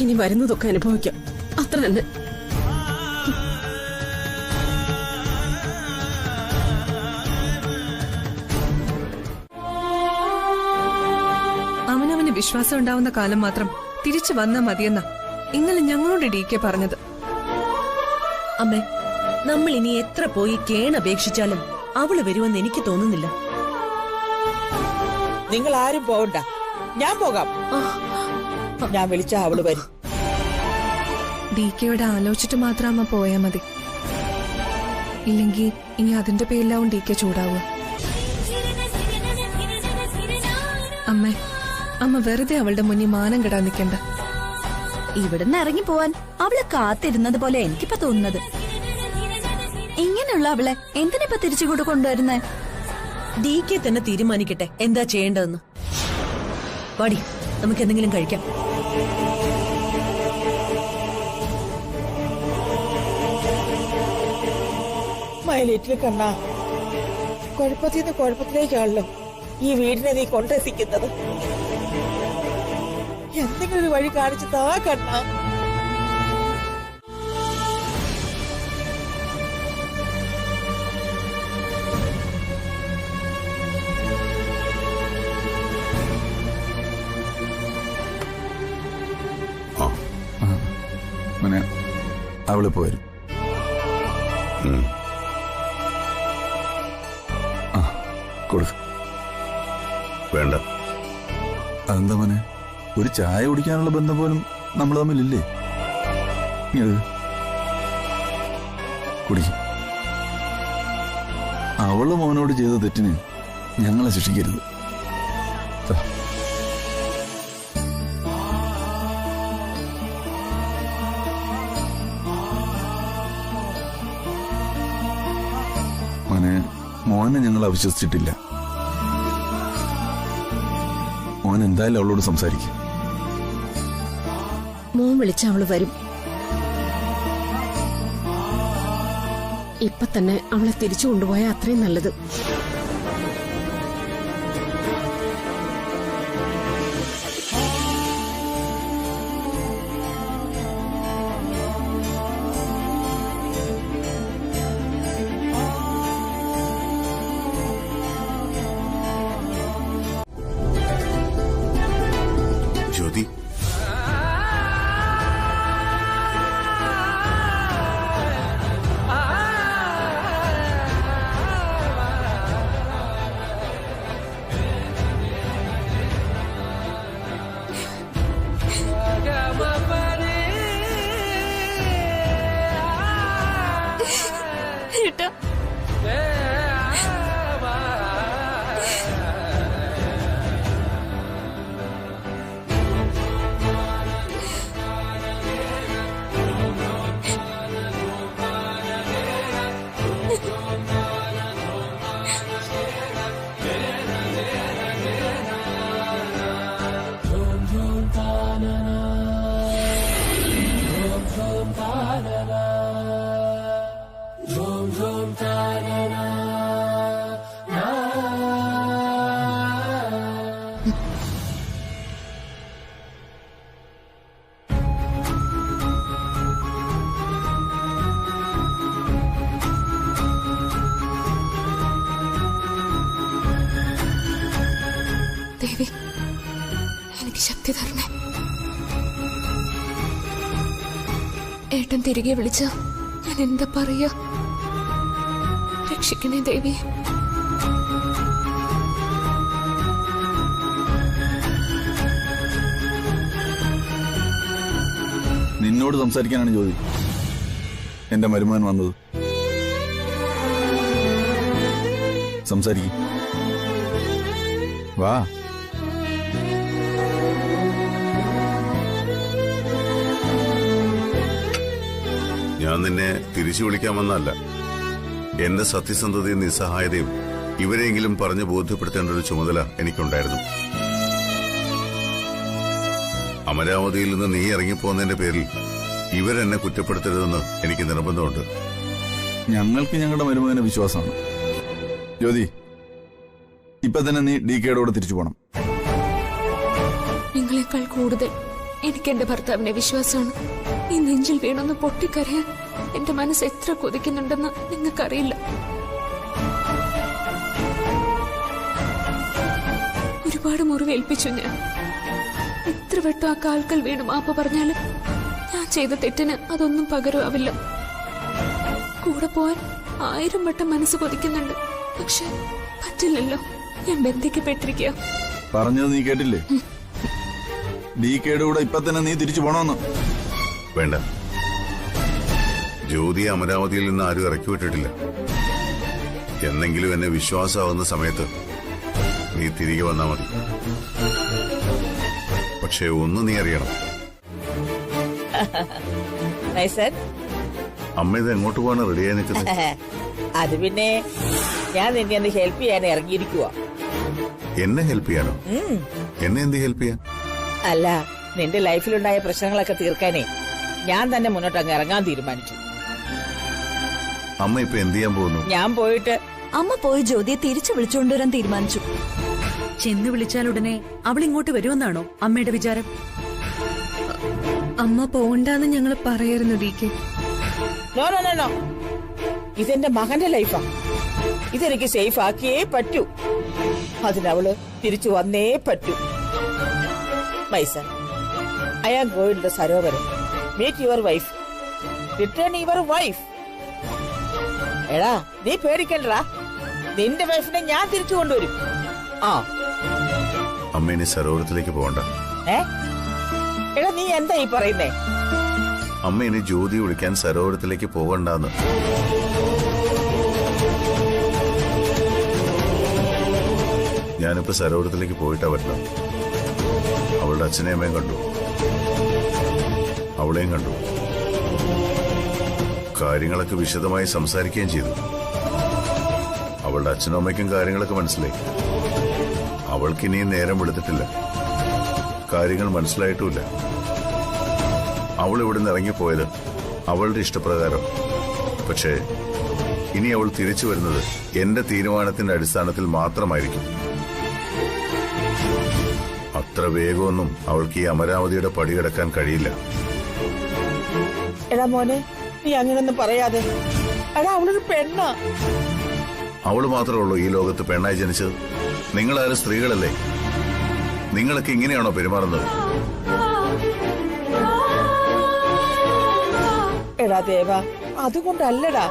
Speaker 5: ഇനി വരുന്നതൊക്കെ അനുഭവിക്കാം, അത്ര തന്നെ.
Speaker 8: അവനവന് വിശ്വാസം ഉണ്ടാവുന്ന കാലം മാത്രം തിരിച്ചു വന്നാ മതിയെന്ന ഇന്നലെ ഞങ്ങളോട് DK പറഞ്ഞത്.
Speaker 1: അമ്മേ, നമ്മൾ ഇനി എത്ര പോയി കേണപേക്ഷിച്ചാലും അവള് വരുമെന്ന് എനിക്ക് തോന്നുന്നില്ല.
Speaker 10: നിങ്ങൾ ആരും പോകണ്ട, ഞാൻ പോകാം. ഞാൻ വിളിച്ചാ അവള് വരും.
Speaker 8: DKയോട് ആലോചിച്ചിട്ട് മാത്രം അമ്മ പോയാ മതി. ഇല്ലെങ്കിൽ ഇനി അതിന്റെ പേരിലാവും DK ചൂടാവുക. അമ്മ വെറുതെ അവളുടെ മുന്നിൽ മാനം കെടാൻ നിൽക്കണ്ട.
Speaker 9: ഇവിടുന്ന് ഇറങ്ങി പോവാൻ അവളെ കാത്തിരുന്നത് പോലെ എനിക്കിപ്പോ തോന്നുന്നത്. ഇങ്ങനെയുള്ള അവളെ എന്തിനിപ്പോ തിരിച്ചുകൂടെ കൊണ്ടുവരുന്നേ?
Speaker 1: DK തന്നെ തീരുമാനിക്കട്ടെ എന്താ ചെയ്യേണ്ടതെന്ന്. പാടി, നമുക്ക് എന്തെങ്കിലും കഴിക്കാം.
Speaker 10: മൈലേറ്റിൽ കണ്ണാ, കുഴപ്പത്തിന്ന് കുഴപ്പത്തിലേക്കാണല്ലോ ഈ വീടിനെ നീ കൊണ്ടെത്തിക്കുന്നത്. എന്തെങ്കിലും ഒരു വഴി കാണിച്ചു താ കണ്ണാ.
Speaker 4: അവളിപ്പോ വരും. കൊടുക്ക.
Speaker 3: വേണ്ട.
Speaker 4: അതെന്താ മോനെ, ഒരു ചായ കുടിക്കാനുള്ള ബന്ധം പോലും നമ്മൾ തമ്മിലില്ലേ? കുടിക്കും. അവള് മോനോട് ചെയ്ത തെറ്റിന് ഞങ്ങളെ ശിക്ഷിക്കരുത്. മോനെ ഞങ്ങൾ അവിശ്വസിച്ചിട്ടില്ല. മോൻ എന്തായാലും അവളോട് സംസാരിക്കും.
Speaker 5: മോൻ വിളിച്ച അവള് വരും. ഇപ്പൊ തന്നെ അവളെ തിരിച്ചു കൊണ്ടുപോയാൽ അത്രയും നല്ലത്.
Speaker 3: ജ്യോതി,
Speaker 2: ഏട്ടൻ തിരികെ വിളിച്ച ഞാൻ എന്താ പറയാ? രക്ഷിക്കണേ ദേവി.
Speaker 4: നിന്നോട് സംസാരിക്കാനാണ് ജ്യോതി എന്റെ മരുമകൻ വന്നത്. സംസാരിക്കും. വാ.
Speaker 3: ഞാൻ നിന്നെ തിരിച്ചു വിളിക്കാമെന്നല്ല. എന്റെ സത്യസന്ധതയും നിസ്സഹായതയും ഇവരെങ്കിലും പറഞ്ഞു ബോധ്യപ്പെടുത്തേണ്ട ഒരു ചുമതല എനിക്കുണ്ടായിരുന്നു. അമരാവതിയിൽ നിന്ന് നീ ഇറങ്ങിപ്പോന്നതിന്റെ പേരിൽ ഇവരെന്നെ കുറ്റപ്പെടുത്തരുതെന്ന് എനിക്ക് നിർബന്ധമുണ്ട്.
Speaker 4: ഞങ്ങൾക്ക് ഞങ്ങളുടെ മരുമകന് വിശ്വാസമാണ്. ജ്യോതി, ഇപ്പൊ തന്നെ നീ DKയുടെ കൂടെ തിരിച്ചു പോണം.
Speaker 2: നിങ്ങളെക്കാൾ കൂടുതൽ എനിക്ക് എന്റെ ഭർത്താവിനെ വിശ്വാസമാണ്. ഈ നെഞ്ചിൽ വീണൊന്ന് പൊട്ടിക്കരയാൻ എന്റെ മനസ്സ് എത്ര കൊതിക്കുന്നുണ്ടെന്ന് നിങ്ങൾക്കറിയില്ല. ഒരുപാട് മുറിവേൽപ്പിച്ചു ഞാൻ. എത്ര വട്ടം ആ കാൽക്കൽ വീണ് മാപ്പ് പറഞ്ഞാലും ഞാൻ ചെയ്ത തെറ്റിന് അതൊന്നും പകരമാവില്ല. കൂടെ പോവാൻ 1000 വട്ടം മനസ്സ് കൊതിക്കുന്നുണ്ട്. പക്ഷെ പറ്റില്ലല്ലോ, ഞാൻ ബന്ധിക്കപ്പെട്ടിരിക്കുക.
Speaker 4: പറഞ്ഞത് നീ കേട്ടില്ലേ? DKയുടെ കൂടെ ഇപ്പൊ തന്നെ നീ തിരിച്ചു പോണോന്ന്.
Speaker 3: വേണ്ട, ജ്യോതിയെ അമരാവതിയിൽ നിന്ന് ആരും ഇറക്കി വിട്ടിട്ടില്ല. എന്നെങ്കിലും എന്നെ വിശ്വാസമാവുന്ന സമയത്ത് നീ തിരികെ വന്നാ മതി. പക്ഷെ ഒന്ന് നീ അറിയണം, അമ്മ ഇത് എങ്ങോട്ട് പോകാണ് റെഡിയായി നിൽക്കുന്നത്?
Speaker 10: അത് പിന്നെ ഞാൻ നിന്നെ ഒന്ന് ഹെൽപ്പ് ചെയ്യാൻ ഇറങ്ങിയിരിക്കുക.
Speaker 3: എന്നെ ഹെൽപ്പ് ചെയ്യാനോ? എന്നെ എന്ത് ഹെൽപ്പ് ചെയ്യാൻ?
Speaker 10: അല്ല, നിന്റെ ലൈഫിലുണ്ടായ പ്രശ്നങ്ങളൊക്കെ തീർക്കാനേ ഞാൻ തന്നെ മുന്നോട്ടങ്ങ് ഇറങ്ങാൻ തീരുമാനിച്ചു.
Speaker 3: അമ്മ ഇപ്പൊ എന്ത് ചെയ്യാൻ പോകുന്നു?
Speaker 10: ഞാൻ പോയിട്ട്
Speaker 9: അമ്മ പോയി ജ്യോതിയെ തിരിച്ചു വിളിച്ചുകൊണ്ടുവരാൻ തീരുമാനിച്ചു.
Speaker 1: ചെന്ന് വിളിച്ചാലുടനെ അവൾ ഇങ്ങോട്ട് വരുമെന്നാണോ അമ്മയുടെ വിചാരം?
Speaker 8: അമ്മ പോകണ്ടെന്ന് ഞങ്ങൾ പറയായിരുന്നു DK.
Speaker 10: No no no no, ഇതെന്റെ മകന്റെ ലൈഫാ. ഇതെനിക്ക് സേഫ് ആക്കിയേ പറ്റൂ. അതിനവള് തിരിച്ചു വന്നേ പറ്റൂ. My son, I am going to Sarovaram. Meet your wife, return your wife. എടാ, നീ പേടിക്കണ്ടടാ, നിന്റെ വൈഫിനെ ഞാൻ തിരിച്ചു കൊണ്ടുവരും. ആ
Speaker 3: അമ്മ ഇനി സരോവരത്തിലേക്ക് പോകണ്ട.
Speaker 10: എടാ, നീ എന്താ ഈ പറയുന്നേ?
Speaker 3: അമ്മ ഇനി ജ്യോതി വിളിക്കാൻ സരോവരത്തിലേക്ക് പോകണ്ടെന്ന്. ഞാനിപ്പോ സരോവരത്തിലേക്ക് പോയിട്ടാ വരണം. അവളുടെ അച്ഛനെയും അമ്മയും കണ്ടു, അവളെയും കണ്ടു. കാര്യങ്ങളൊക്കെ വിശദമായി സംസാരിക്കുകയും ചെയ്തു. അവളുടെ അച്ഛനും അമ്മയ്ക്കും കാര്യങ്ങളൊക്കെ മനസ്സിലായി. അവൾക്കിനിയും നേരം വെളുത്തിട്ടില്ല, കാര്യങ്ങൾ മനസ്സിലായിട്ടുമില്ല. അവൾ ഇവിടെ നിന്ന് ഇറങ്ങിപ്പോയത് അവളുടെ ഇഷ്ടപ്രകാരം. പക്ഷേ ഇനി അവൾ തിരിച്ചു വരുന്നത് എന്റെ തീരുമാനത്തിന്റെ അടിസ്ഥാനത്തിൽ മാത്രമായിരിക്കും. അത്ര വേഗമൊന്നും അവൾക്ക് ഈ അമരാവതിയുടെ പടികടക്കാൻ കഴിയില്ല.
Speaker 10: എടാ മോനെ, നീ അങ്ങനൊന്നും പറയാതെ. എടാ, അവളൊരു പെണ്ണാ.
Speaker 3: അവള് മാത്രമേ ഉള്ളൂ ഈ ലോകത്ത് പെണ്ണായി ജനിച്ചത്. നിങ്ങളാരും സ്ത്രീകളല്ലേ? നിങ്ങളൊക്കെ ഇങ്ങനെയാണോ പെരുമാറുന്നത്?
Speaker 10: എടാ ദേവ, അതുകൊണ്ടല്ലടാ.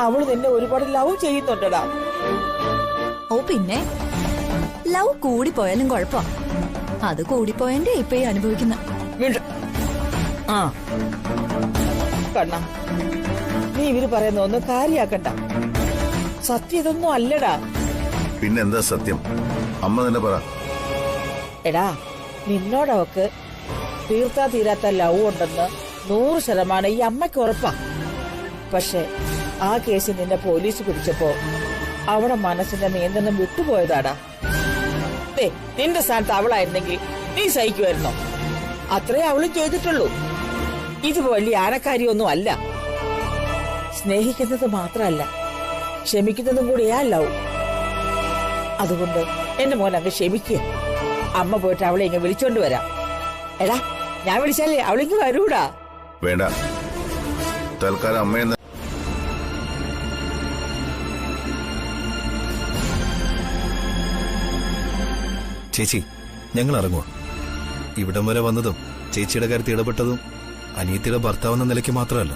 Speaker 10: അവള് നിന്നെ ഒരുപാട് ലവ് ചെയ്യുന്നുണ്ടടാ.
Speaker 9: ഓ പിന്നെ, ലവ് കൂടിപ്പോയാലും കുഴപ്പം. അത് കൂടിപ്പോയന്റെ ഇപ്പൊ അനുഭവിക്കുന്ന.
Speaker 10: ആ കണ്ണ, നീ ഇവര് പറയുന്ന ഒന്നും കാര്യാക്കണ്ട. സത്യം ഇതൊന്നും അല്ലടാ.
Speaker 3: പിന്നെന്താ സത്യം? അമ്മ തന്നെ പറ.
Speaker 10: എടാ, നിന്നോടവക്ക് തീർത്താ തീരാത്ത ലവ് ഉണ്ടെന്ന് 100% ഈ അമ്മയ്ക്ക് ഉറപ്പാ. പക്ഷെ ആ കേസ് നിന്നെ പോലീസ് പിടിച്ചപ്പോ അവളുടെ മനസ്സിന്റെ നിയന്ത്രണം വിട്ടുപോയതാടാ. നിന്റെ സ്ഥാനത്ത് അവളായിരുന്നെങ്കിൽ നീ സഹിക്കുമായിരുന്നോ? അത്രേ അവളും ചെയ്തിട്ടുള്ളൂ. ഇത് വലിയ ആനക്കാരിയൊന്നും അല്ല. സ്നേഹിക്കുന്നത് മാത്രമല്ല, ക്ഷമിക്കുന്നതും കൂടിയാ ലവ്. അതുകൊണ്ട് എന്റെ മോൻ അങ്ങ് ക്ഷമിക്കുക. അമ്മ പോയിട്ട് അവളെ ഇങ്ങ് വിളിച്ചോണ്ട് വരാം. എടാ, ഞാൻ വിളിച്ചാലേ അവളിങ്ങ് വരൂടാ.
Speaker 3: വേണ്ട, തൽക്കാലം അമ്മയെന്ന്.
Speaker 11: ചേച്ചി, ഞങ്ങൾ ഇറങ്ങുക. ഇവിടം വരെ വന്നതും ചേച്ചിയുടെ കാര്യത്തിൽ ഇടപെട്ടതും അനിയത്തിയുടെ ഭർത്താവെന്ന നിലയ്ക്ക് മാത്രമല്ല,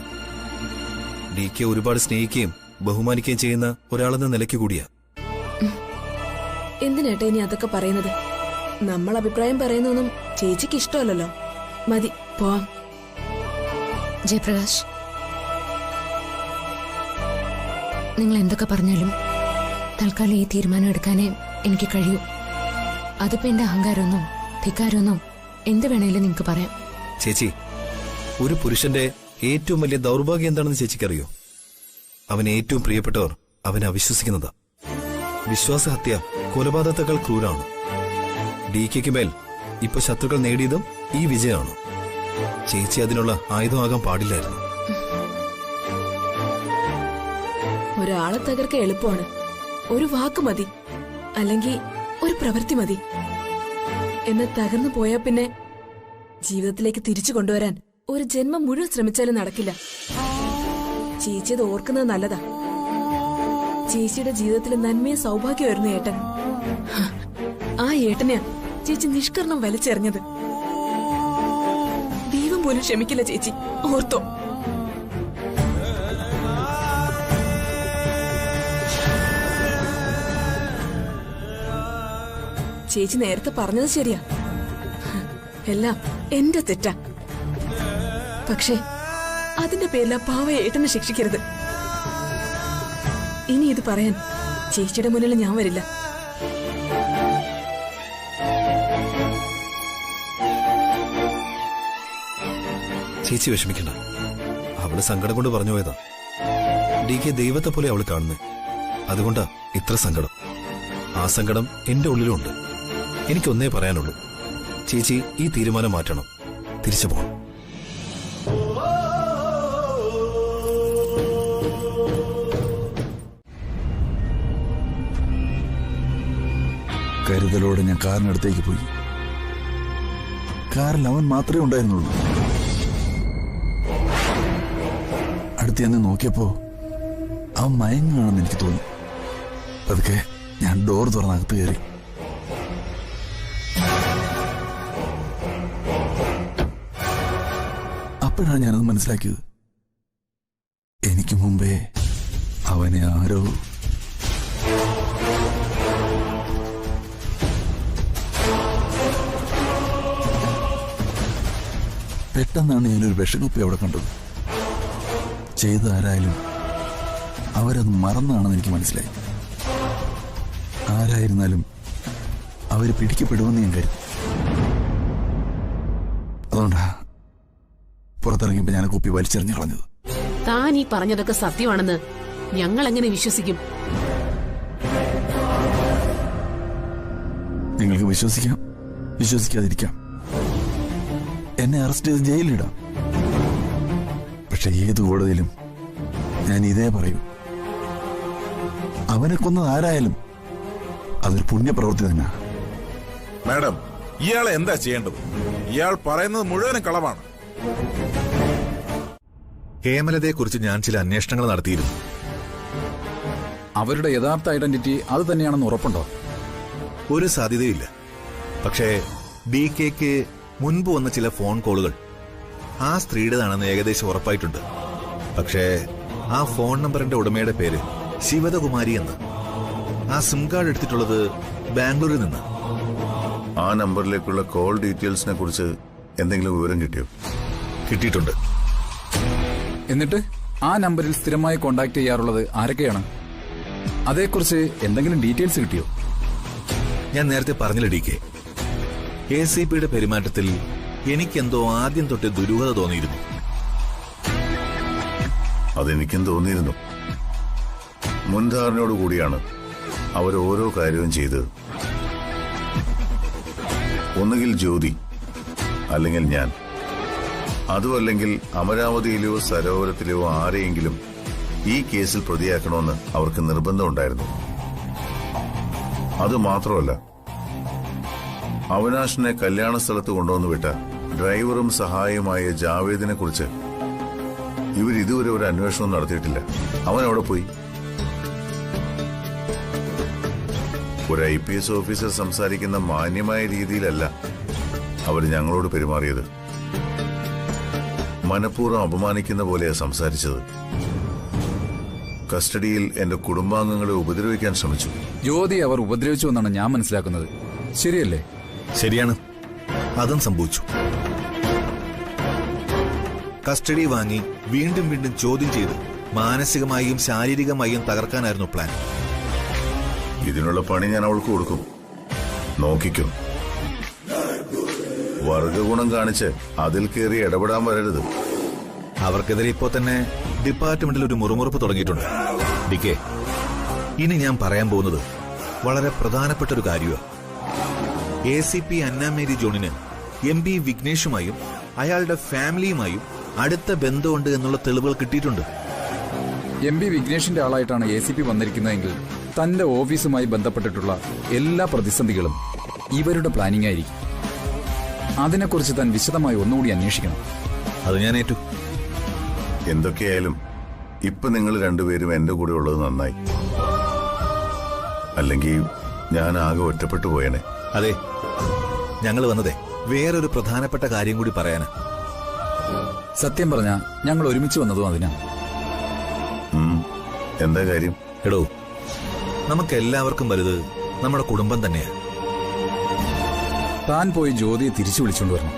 Speaker 11: DK ഒരുപാട് സ്നേഹിക്കുകയും ബഹുമാനിക്കുകയും ചെയ്യുന്ന ഒരാളെന്ന നിലയ്ക്ക് കൂടിയാ.
Speaker 2: എന്തിനേട്ടാ ഇനി അതൊക്കെ പറയുന്നത്? നമ്മൾ അഭിപ്രായം പറയുന്നൊന്നും ചേച്ചിക്ക് ഇഷ്ടമല്ലല്ലോ. മതി, പോവാം.
Speaker 12: ജയപ്രകാശ്, നിങ്ങൾ എന്തൊക്കെ പറഞ്ഞാലും തൽക്കാലം ഈ തീരുമാനം എടുക്കാനേ എനിക്ക് കഴിയൂ. അതിപ്പോ എന്റെ അഹങ്കാരമൊന്നും ധിക്കാരമൊന്നും എന്ത് വേണേലും നിങ്ങൾക്ക് പറയാം.
Speaker 11: ചേച്ചി, ഒരു പുരുഷന്റെ ഏറ്റവും വലിയ ദൗർഭാഗ്യം എന്താണെന്ന് ചേച്ചിക്കറിയോ? അവന് ഏറ്റവും പ്രിയപ്പെട്ടവർ അവനെ അവിശ്വസിക്കുന്നതാ. വിശ്വാസഹത്യ കൊലപാതകത്തേക്കാൾ ക്രൂരാണ്. DKക്ക് മേൽ ഇപ്പൊ ശത്രുക്കൾ നേടിയതും ഈ വിജയമാണ്. ചേച്ചി അതിനുള്ള ആയുധമാകാൻ പാടില്ലായിരുന്നു.
Speaker 2: ഒരാളെ തകർക്ക എളുപ്പമാണ്. ഒരു വാക്ക് മതി, അല്ലെങ്കിൽ ഒരു പ്രവൃത്തി മതി. എന്നെ തകർന്നു പോയാ പിന്നെ ജീവിതത്തിലേക്ക് തിരിച്ചു കൊണ്ടുവരാൻ ഒരു ജന്മം മുഴുവൻ ശ്രമിച്ചാലും നടക്കില്ല. ചേച്ചി അത് ഓർക്കുന്നത് നല്ലതാ. ചേച്ചിയുടെ ജീവിതത്തിലെ നന്മയും സൗഭാഗ്യമായിരുന്നു ഏട്ടൻ. ആ ഏട്ടനെയാ ചേച്ചി നിഷ്കർണം വലിച്ചെറിഞ്ഞത്. ദൈവം പോലും ക്ഷമിക്കില്ല ചേച്ചി, ഓർത്തോ? ചേച്ചി നേരത്തെ പറഞ്ഞത് ശരിയാ, എല്ലാം എന്റെ തെറ്റാ. പക്ഷേ അതിന്റെ പേരിൽ ആ പാവ ഏട്ടനെ ശിക്ഷിക്കരുത്. ഇനി ഇത് പറയാൻ ചേച്ചിയുടെ മുന്നിൽ ഞാൻ വരില്ല.
Speaker 11: ചേച്ചി വിഷമിക്കണ്ട. അവള് സങ്കടം കൊണ്ട് പറഞ്ഞു പോയതാ. DK ദൈവത്തെ പോലെ അവള് കാണുന്നേ. അതുകൊണ്ടാ ഇത്ര സങ്കടം. ആ സങ്കടം എന്റെ ഉള്ളിലുണ്ട്. എനിക്കൊന്നേ പറയാനുള്ളൂ, ചേച്ചി ഈ തീരുമാനം മാറ്റണം. തിരിച്ചു പോകണം.
Speaker 4: കരുതലോടെ ഞാൻ കാറിനടുത്തേക്ക് പോയി. കാറിൽ അവൻ മാത്രമേ ഉണ്ടായിരുന്നുള്ളൂ. അടുത്ത് ചെന്ന് നോക്കിയപ്പോ അവൻ മയങ്ങാണെന്ന് എനിക്ക് തോന്നി. അതൊക്കെ ഞാൻ ഡോർ തുറന്നകത്ത് കയറി. അപ്പോഴാണ് ഞാനത് മനസ്സിലാക്കിയത്. എനിക്ക് മുമ്പേ അവനെ ആരോ പെട്ടെന്നാണ് ഞാനൊരു വിഷകുപ്പി അവിടെ കണ്ടത്. ചെയ്ത ആരായാലും അവരത് മറന്നാണെന്ന് എനിക്ക് മനസ്സിലായി. ആരായിരുന്നാലും അവര് പിടിക്കപ്പെടുമെന്ന് ഞാൻ കരുതി. അതുകൊണ്ടാ പുറത്തിറങ്ങിയപ്പോ ഞാൻ കുപ്പി വലിച്ചെറിഞ്ഞു കളഞ്ഞത്.
Speaker 5: താൻ ഈ പറഞ്ഞതൊക്കെ സത്യമാണെന്ന് ഞങ്ങൾ എങ്ങനെ വിശ്വസിക്കും?
Speaker 4: നിങ്ങൾക്ക് വിശ്വസിക്കാം, വിശ്വസിക്കാതിരിക്കാം. എന്നെ അറസ്റ്റ് ചെയ്ത് ജയിലിലിടാം. പക്ഷെ ഏത് കോടതിയിലും ഞാൻ ഇതേ പറയൂ, അവനെ കൊന്നത് ആരായാലും അതൊരു പുണ്യപ്രവൃത്തി തന്നെ.
Speaker 13: മാഡം, ഇയാളെ എന്താ ചെയ്യേണ്ടത്? ഇയാൾ പറയുന്നത് മുഴുവനും കളവാണ്.
Speaker 11: ഹേമലതയെക്കുറിച്ച് ഞാൻ ചില അന്വേഷണങ്ങൾ നടത്തിയിരുന്നു.
Speaker 14: അവരുടെ യഥാർത്ഥ ഐഡന്റിറ്റി അത് തന്നെയാണെന്ന് ഉറപ്പുണ്ടോ?
Speaker 11: ഒരു സാധ്യതയില്ല. പക്ഷേ DKക്ക് മുൻപ് വന്ന ചില ഫോൺ കോളുകൾ ആ സ്ത്രീയുടേതാണെന്ന് ഏകദേശം ഉറപ്പായിട്ടുണ്ട്. പക്ഷേ ആ ഫോൺ നമ്പറിന്റെ ഉടമയുടെ പേര് ശിവതകുമാരി എന്ന്. ആ സിം കാർഡ് എടുത്തിട്ടുള്ളത് ബാംഗ്ലൂരിൽ നിന്ന്.
Speaker 3: ആ നമ്പറിലേക്കുള്ള കോൾ ഡീറ്റെയിൽസിനെ കുറിച്ച് എന്തെങ്കിലും വിവരം കിട്ടിയോ?
Speaker 11: കിട്ടിയിട്ടുണ്ട്.
Speaker 14: എന്നിട്ട് ആ നമ്പറിൽ സ്ഥിരമായി കോണ്ടാക്ട് ചെയ്യാറുള്ളത് ആരൊക്കെയാണ്? അതേക്കുറിച്ച് എന്തെങ്കിലും ഡീറ്റെയിൽസ് കിട്ടിയോ?
Speaker 11: ഞാൻ നേരത്തെ പറഞ്ഞില്ല DK, ACPയുടെ പെരുമാറ്റത്തിൽ എനിക്കെന്തോ ആദ്യം തൊട്ട് ദുരൂഹത തോന്നിയിരുന്നു.
Speaker 3: അതെനിക്കും തോന്നിയിരുന്നു. മുൻധാരണയോടുകൂടിയാണ് അവർ ഓരോ കാര്യവും ചെയ്തത്. ഒന്നുകിൽ ജ്യോതി, അല്ലെങ്കിൽ ഞാൻ, അതുമല്ലെങ്കിൽ അമരാവതിയിലെയോ സരോവരത്തിലെയോ ആരെയെങ്കിലും ഈ കേസിൽ പ്രതിയാക്കണമെന്ന് അവർക്ക് നിർബന്ധമുണ്ടായിരുന്നു. അതുമാത്രമല്ല, അവിനാശിനെ കല്യാണ സ്ഥലത്ത് കൊണ്ടുവന്നു വിട്ട ഡ്രൈവറും സഹായിയുമായ ജാവേദിനെ കുറിച്ച് ഇവരിതുവരെ ഒരു അന്വേഷണം നടത്തിയിട്ടില്ല. അവൻ അവിടെ പോയി. ഒരു IPS ഓഫീസർ സംസാരിക്കുന്ന മാന്യമായ രീതിയിലല്ല അവർ ഞങ്ങളോട് പെരുമാറിയത്. മനഃപൂർവ്വം അപമാനിക്കുന്ന പോലെയാ സംസാരിച്ചത്. കസ്റ്റഡിയിൽ എന്റെ കുടുംബാംഗങ്ങളെ ഉപദ്രവിക്കാൻ ശ്രമിച്ചു.
Speaker 14: ജ്യോതി അവർ ഉപദ്രവിച്ചു എന്നാണ് ഞാൻ മനസ്സിലാക്കുന്നത്. ശരിയല്ലേ?
Speaker 11: ശരിയാണ്, അതും സംഭവിച്ചു. കസ്റ്റഡി വാങ്ങി വീണ്ടും വീണ്ടും ചോദ്യം ചെയ്ത് മാനസികമായും ശാരീരികമായും തകർക്കാനായിരുന്നു പ്ലാൻ.
Speaker 3: ഇതിനുള്ള പണി ഞാൻ അവൾക്ക് കൊടുക്കും. നോക്കിക്കും. വർഗഗുണം കാണിച്ച് അതിൽ കയറി ഇടപെടാൻ വരരുത്.
Speaker 11: അവർക്കെതിരെ ഇപ്പോ തന്നെ ഡിപ്പാർട്ട്മെന്റിൽ ഒരു മുറുമുറുപ്പ് തുടങ്ങിയിട്ടുണ്ട്. ഡിക്കെ, ഇനി ഞാൻ പറയാൻ പോകുന്നത് വളരെ പ്രധാനപ്പെട്ട ഒരു കാര്യമാണ്. ACP അന്നാമേരി ജോണിന് MP വിഘ്നേഷുമായും അയാളുടെ ഫാമിലിയുമായും അടുത്ത ബന്ധമുണ്ട് എന്നുള്ള തെളിവുകൾ കിട്ടിയിട്ടുണ്ട്.
Speaker 14: MP വിഘ്നേഷിന്റെ ആളായിട്ടാണ് ACP വന്നിരിക്കുന്നതെങ്കിൽ തന്റെ ഓഫീസുമായി ബന്ധപ്പെട്ടിട്ടുള്ള എല്ലാ പ്രതിസന്ധികളും ഇവരുടെ പ്ലാനിംഗ് ആയിരിക്കും. അതിനെക്കുറിച്ച് താൻ വിശദമായി ഒന്നുകൂടി അന്വേഷിക്കണം.
Speaker 11: അത് ഞാൻ ഏറ്റു.
Speaker 3: എന്തൊക്കെയായാലും ഇപ്പൊ നിങ്ങൾ രണ്ടുപേരും എന്റെ കൂടെ ഉള്ളത് നന്നായി. അല്ലെങ്കിൽ ഞാൻ ആകെ ഒറ്റപ്പെട്ടു പോയേനെ.
Speaker 11: അതെ, ഞങ്ങൾ വന്നതേ വേറൊരു പ്രധാനപ്പെട്ട കാര്യം കൂടി പറയാനാ.
Speaker 14: സത്യം പറഞ്ഞ ഞങ്ങൾ ഒരുമിച്ച് വന്നതും അതിനാ.
Speaker 3: എന്താ കാര്യം?
Speaker 11: എടോ, നമുക്ക് എല്ലാവർക്കും വലുത് നമ്മുടെ കുടുംബം തന്നെയാ.
Speaker 14: താൻ പോയി ജ്യോതിയെ തിരിച്ചു വിളിച്ചുകൊണ്ടുവരണം.